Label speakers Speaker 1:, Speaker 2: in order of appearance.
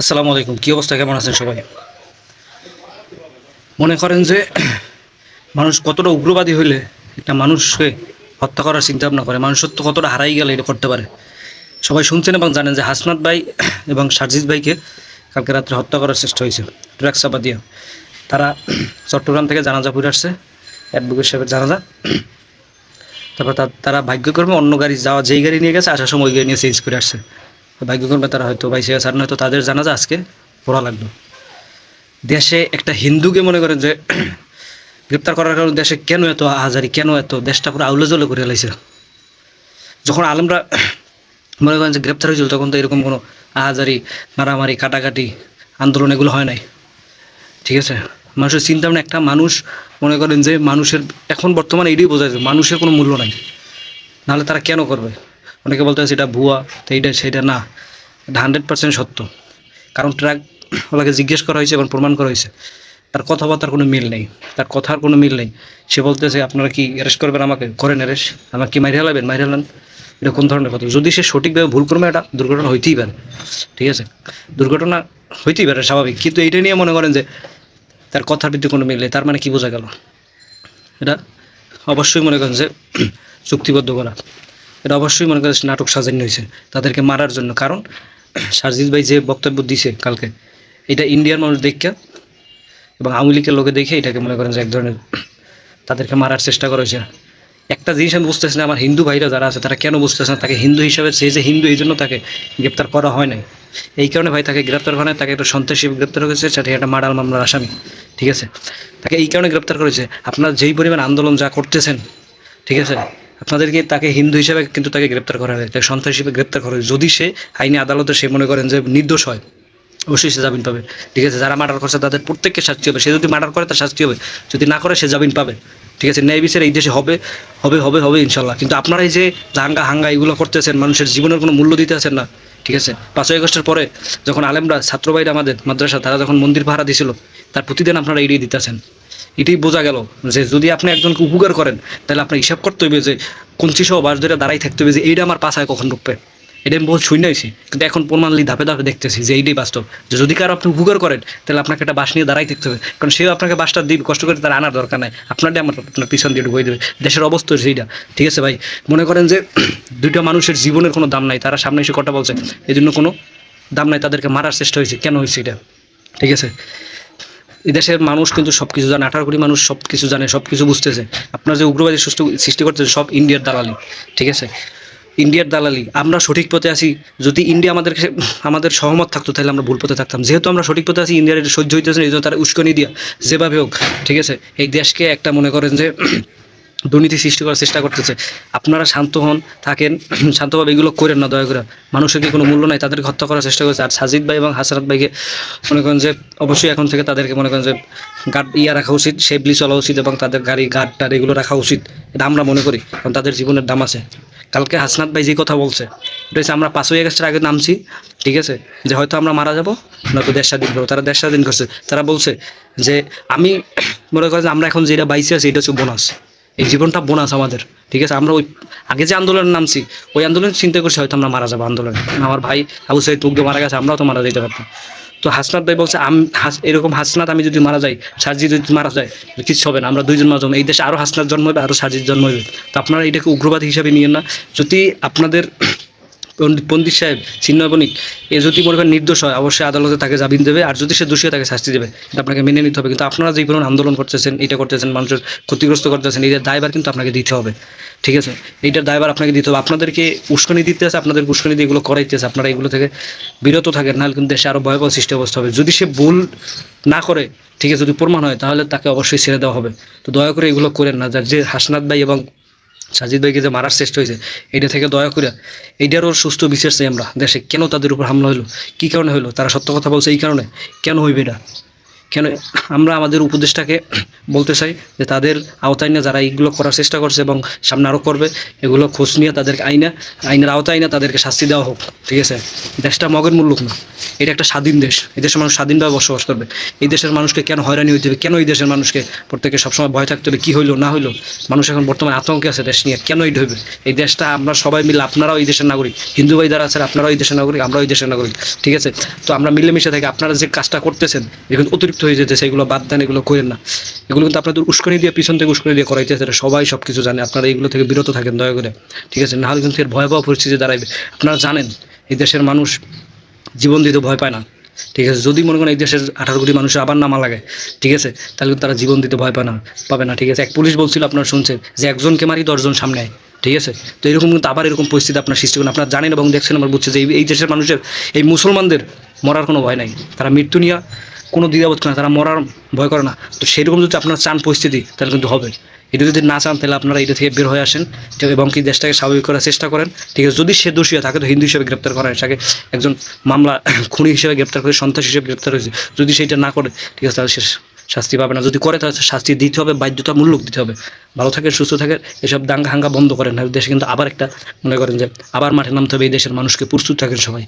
Speaker 1: আসসালামু আলাইকুম। কী অবস্থা, কেমন আছেন সবাই? মনে করেন যে মানুষ কতটা উগ্রবাদী হইলে একটা মানুষকে হত্যা করার চিন্তা ভাবনা করে, মানুষত্ব কতটা হারাই গেলে এটা করতে পারে। সবাই শুনছেন এবং জানেন যে হাসনাত ভাই এবং সারজিৎ ভাইকে কালকে রাত্রে হত্যা করার চেষ্টা হয়েছে ড্রাগস চাপা দিয়ে। তারা চট্টগ্রাম থেকে জানাজা পড়ে আসছে, অ্যাডভোকেট সাহেবের জানাজা। তারপর তারা ভাগ্যক্রমে অন্য গাড়ি যাওয়া, যেই গাড়ি নিয়ে গেছে আসার সময় ওই গাড়ি নিয়ে চেঞ্জ করে আসছে। ভাগ্যক্রমে তারা হয়তো বাইসে গেছে, আর নয়তো তাদের জানাজা আজকে পড়া লাগলো। দেশে একটা হিন্দুকে মনে করেন যে গ্রেপ্তার করার কারণে দেশে কেন এত আহাজারি, কেন এত দেশটা পুরো আউলেজলে করে লাইছে। যখন আলেমরা মনে করেন যে গ্রেপ্তার হয়েছিল তখন তো এরকম কোনো আহাজারি, মারামারি, কাটাকাটি, আন্দোলন এগুলো হয় নাই। ঠিক আছে, মানুষের চিন্তা ভাবনা একটা মানুষ মনে করেন যে মানুষের এখন বর্তমানে এটাই বোঝা যায় মানুষের কোনো মূল্য নাই, নাহলে তারা কেন করবে। অনেকে বলতে আছে এটা ভুয়া, তো এইটা সেটা না, এটা 100% সত্য। কারণ ট্রাক ওনাকে জিজ্ঞেস করা হয়েছে এবং প্রমাণ করা হয়েছে, তার কথাবার্তার কোনো মিল নেই, তার কথার কোনো মিল নেই। সে বলতেছে আপনারা কি অ্যারেস্ট করবেন, আমাকে করেন অ্যারেস্ট, আমাকে কি মাইরে হেলাবেন, মাইরে হেলান। এটা কোন ধরনের কথা? যদি সে সঠিকভাবে ভুল করবে এটা দুর্ঘটনা হইতেই পারে, ঠিক আছে, দুর্ঘটনা হইতেই পারে স্বাভাবিক, কিন্তু এইটা নিয়ে মনে করেন যে তার কথার ভিত্তি কোনো মিল নেই, তার মানে কি বোঝা গেল? এটা অবশ্যই মনে করেন যে চুক্তিবদ্ধ করা, এটা অবশ্যই মনে করেন নাটক সাজানো হয়েছে তাদেরকে মারার জন্য। কারণ সারজিৎ ভাই যে বক্তব্য দিছে কালকে, এটা ইন্ডিয়ার মানুষ দেখে এবং আওয়ামী লীগের লোকে দেখে এটাকে মনে করেন যে এক ধরনের তাদেরকে মারার চেষ্টা করা হয়েছে। একটা জিনিস আমি বুঝতেছি না, আমার হিন্দু ভাইরা যারা আছে তারা কেন বুঝতেছে না, তাকে হিন্দু হিসাবে, সে যে হিন্দু এই জন্য তাকে গ্রেপ্তার করা হয় নাই। এই কারণে ভাই তাকে গ্রেপ্তার করা হয়, তাকে একটা সন্ত্রাসী গ্রেপ্তার করেছে, সেটা একটা মার্ডার মামলার আসামি। ঠিক আছে, তাকে এই কারণে গ্রেপ্তার করেছে, আপনারা যেই পরিমাণ আন্দোলন যা করতেছেন, ঠিক আছে, আপনাদেরকে তাকে হিন্দু হিসাবে কিন্তু তাকে গ্রেপ্তার করা হয়, তাকে সন্ত্রাসী হিসেবে গ্রেপ্তার করা হয়। যদি সে আইনি আদালতে সে মনে করেন যে নির্দোষ হয়, অবশ্যই সে জামিন পাবে। ঠিক আছে, যারা মার্ডার করছে তাদের প্রত্যেককে শাস্তি হবে, সে যদি মার্ডার করে তার শাস্তি হবে, যদি না করে সে জামিন পাবে। ঠিক আছে, ন্যায় বিচার এই দেশে হবে, হবে হবে হবে ইনশাল্লাহ। কিন্তু আপনারা এই যে দাঙ্গা হাঙ্গা এগুলো করতেছেন, মানুষের জীবনের কোনো মূল্য দিতে আছেন না। ঠিক আছে, 5ই আগস্টের পরে যখন আলেমরা, ছাত্র ভাইরা আমাদের মাদ্রাসা, তারা যখন মন্দির ভাড়া দিছিল, তার প্রতিদিন আপনারা এড়িয়ে দিতেছেন। এটাই বোঝা গেল যে যদি আপনি একজনকে উপকার করেন, তাহলে আপনার হিসাব করতে হবে যে কঞ্চি সহ বাস ধরে দাঁড়াই থাকতে হবে যে এইটা আমার পাশায় কখন ঢুকবে। এটা আমি বহুত শূন্য হয়েছি, কিন্তু এখন প্রমাণলি ধাপে ধাপে দেখতেছি যে এইটাই বাস্তব, যে যদি কারো আপনি উপকার করেন তাহলে আপনাকে একটা বাস নিয়ে দাঁড়াই থাকতে হবে, কারণ সেও আপনাকে বাসটা দিবে, কষ্ট করে তার আনার দরকার নাই, আপনারটাই আমার আপনার পিছন দিয়ে ঢুকিয়ে দেবে। দেশের অবস্থা সেইটা। ঠিক আছে ভাই, মনে করেন যে দুইটা মানুষের জীবনের কোনো দাম নাই, তারা সামনে এসে কথা বলছে, এই জন্য কোনো দাম নাই, তাদেরকে মারার চেষ্টা হয়েছে, কেন হয়েছে এটা? ঠিক আছে, এই দেশের মানুষ কিন্তু সব কিছু জানে, 18 কোটি মানুষ সব কিছু জানে, সব কিছু বুঝতেছে। আপনার যে উগ্রবাদী সৃষ্টি করতেছে সব ইন্ডিয়ার দালালি। ঠিক আছে, ইন্ডিয়ার দালালি। আমরা সঠিক পথে আছি, যদি ইন্ডিয়া আমাদের সহমত থাকতো তাহলে আমরা ভুল পথে থাকতাম। যেহেতু আমরা সঠিক পথে আছি, ইন্ডিয়ার এটা সহ্য হইতেছে না, এই জন্য তারা উস্কানি দিয়া যেভাবে হোক, ঠিক আছে, এই দেশকে একটা মনে করেন যে দুর্নীতি সৃষ্টি করার চেষ্টা করতেছে। আপনারা শান্ত হন, থাকেন, শান্তভাবে এগুলো করেন না দয়া করে। মানুষের কি কোনো মূল্য নাই, তাদেরকে হত্যা করার চেষ্টা করেছে। আর সাজিদ ভাই এবং হাসরাত ভাইকে মনে করেন যে অবশ্যই এখন থেকে তাদেরকে মনে করেন যে গার্ড রাখা উচিত, সেফলি চলা উচিত, এবং তাদের গাড়ি গার্ড টার এগুলো রাখা উচিত, এটা আমরা মনে করি, কারণ তাদের জীবনের দাম আছে। কালকে হাসনাত ভাই যে কথা বলছে, এটা হচ্ছে আমরা 5ই আগস্টের আগে নামছি, ঠিক আছে, যে হয়তো আমরা মারা যাবো, নয়তো দেশ স্বাধীন করবো। তারা দেশ স্বাধীন করছে, তারা বলছে যে আমি মনে করেন যে আমরা এখন যেটা বাইসে আছি এটা হচ্ছে বোনাস, এই জীবনটা বোনাস আমাদের। ঠিক আছে, আমরা ওই আগে যে আন্দোলনে নামছি, ওই আন্দোলন চিন্তা করছি হয়তো আমরা মারা যাবো আন্দোলনে, আমার ভাই আবু সাইদ তুগ্ধ মারা গেছে, আমরাও তো মারা যেতে পারতাম। তো হাসনাত ভাই বলছে এরকম হাসনাত আমি যদি মারা যাই, সারজিৎ যদি মারা যায়, কিছু হবে না, আমরা দুইজন মারা যাবো, এই দেশে আরও হাসনাত জন্ম হবে, আরও সারজিৎ জন্ম হবে। তো আপনারা এটাকে উগ্রবাদী হিসাবে নিয়েন না। যদি আপনাদের পণ্ডিত সাহেব চিন্ময় বণিক এ যদি মনে করেন নির্দোষ হয়, অবশ্যই আদালতে তাকে জামিন দেবে, আর যদি সে দোষী হয় তাকে শাস্তি দেবে, এটা আপনাকে মেনে নিতে হবে। কিন্তু আপনারা যে পরিমাণ আন্দোলন করতেছেন, এটা করতেছেন, মানুষের ক্ষতিগ্রস্ত করতেছেন, এইটার দায়ভার কিন্তু আপনাকে দিতে হবে। ঠিক আছে, এইটার দায়ভার আপনাকে দিতে হবে। আপনাদেরকে উস্কানি দিতে আছে, আপনাদের উস্কানি দিয়ে এগুলো করাইতেছে, আপনারা এগুলো থেকে বিরত থাকেন, নাহলে কিন্তু দেশে আরও ভয়াবহ সৃষ্টি অবস্থা হবে। যদি সে ভুল না করে, ঠিক আছে, যদি প্রমাণ হয়, তাহলে তাকে অবশ্যই ছেড়ে দেওয়া হবে। তো দয়া করে এগুলো করেন না, যার যে হাসনাত ভাই এবং সাজিদ ভাইকে যে মারার চেষ্টা হয়েছে, এইটা থেকে দয়া করে এইটারও সুস্থ বিচার চাই আমরা। দেশে কেন তাদের উপর হামলা হলো, কী কারণে হলো, তারা সত্য কথা বলছে এই কারণে, কেন হইবে এটা, কেন আমরা আমাদের উপদেষ্টাকে বলতে চাই যে তাদের আওতায় নিয়ে যারা এইগুলো করার চেষ্টা করছে এবং সামনে আরও করবে, এগুলো খোঁজ নিয়ে তাদেরকে আইনের আওতায় নিয়ে তাদেরকে শাস্তি দেওয়া হোক। ঠিক আছে, দেশটা মগের মূল্যক না, এটা একটা স্বাধীন দেশ, এই দেশের মানুষ স্বাধীনভাবে বসবাস করবে। এই দেশের মানুষকে কেন হয়রানি হইতে হবে, কেন এই দেশের মানুষকে প্রত্যেকে সবসময় ভয় থাকতে হবে কী হইলো না হইলো, মানুষ এখন বর্তমানে আতঙ্কে আছে দেশ নিয়ে, কেন এটা হইবে? এই দেশটা আমরা সবাই মিলে, আপনারাও এই দেশের নাগরিক, হিন্দু ভাই যারা আছেন আপনারাও এই দেশের নাগরিক, আমরাও এই দেশের নাগরিক। ঠিক আছে, তো আমরা মিলেমিশে থাকি। আপনারা যে কাজটা করতেছেন এগুলো অতিরিক্ত হয়ে যেতেছে, এগুলো বাদ দেন, এগুলো করেন না। এগুলো কিন্তু আপনাদের উস্কানি দিয়ে, পিছন থেকে উস্কানি দিয়ে করাইতেছে, সবাই সব কিছু জানে। আপনারা এইগুলো থেকে বিরত থাকেন দয়া করে। ঠিক আছে, নাহলে কিন্তু এর ভয়াবহ পরিস্থিতি দাঁড়াবে। আপনারা জানেন এই দেশের মানুষ জীবন দিতে ভয় পায় না। ঠিক আছে, যদি মনে করেন এই দেশের 18 কোটি মানুষের আবার নামা লাগে, ঠিক আছে, তাহলে কিন্তু তারা জীবন দিতে ভয় পাবে না। ঠিক আছে, এক পুলিশ বলছিল, আপনারা শুনছেন যে একজনকে মারি 10 জন সামনে আয়। ঠিক আছে, তো এরকম কিন্তু আবার এরকম পরিস্থিতি আপনার সৃষ্টি করেন, আপনারা জানেন এবং দেখছেন, আমার বুঝছে যে এই দেশের মানুষের, এই মুসলমানদের মরার কোনো ভয় নাই, তারা মৃত্যু নিয়ে কোনো দ্বিধাবোধ করে না, তারা মরার ভয় করে না। তো সেরকম যদি আপনারা চান পরিস্থিতি, তাহলে কিন্তু হবে। এটা যদি না চান তাহলে আপনারা এটা থেকে বের হয়ে আসেন এবং কি দেশটাকে স্বাভাবিক করার চেষ্টা করেন। ঠিক আছে, যদি সে দোষী থাকে তো হিন্দু হিসেবে গ্রেপ্তার করেন, তাকে একজন মামলা খুনি হিসেবে গ্রেপ্তার করে, সন্ত্রাস হিসেবে গ্রেপ্তার হয়েছে। যদি সেইটা না করে, ঠিক আছে, তাহলে সে শাস্তি পাবে না। যদি করে তাহলে শাস্তি দিতে হবে, বাধ্যতামূলক দিতে হবে। ভালো থাকেন, সুস্থ থাকেন, এসব দাঙ্গা হাঙ্গা বন্ধ করেন, না দেশে কিন্তু আবার একটা মনে করেন যে আবার মাঠে নামতে হবে। এই দেশের মানুষকে প্রস্তুত থাকেন সবাই।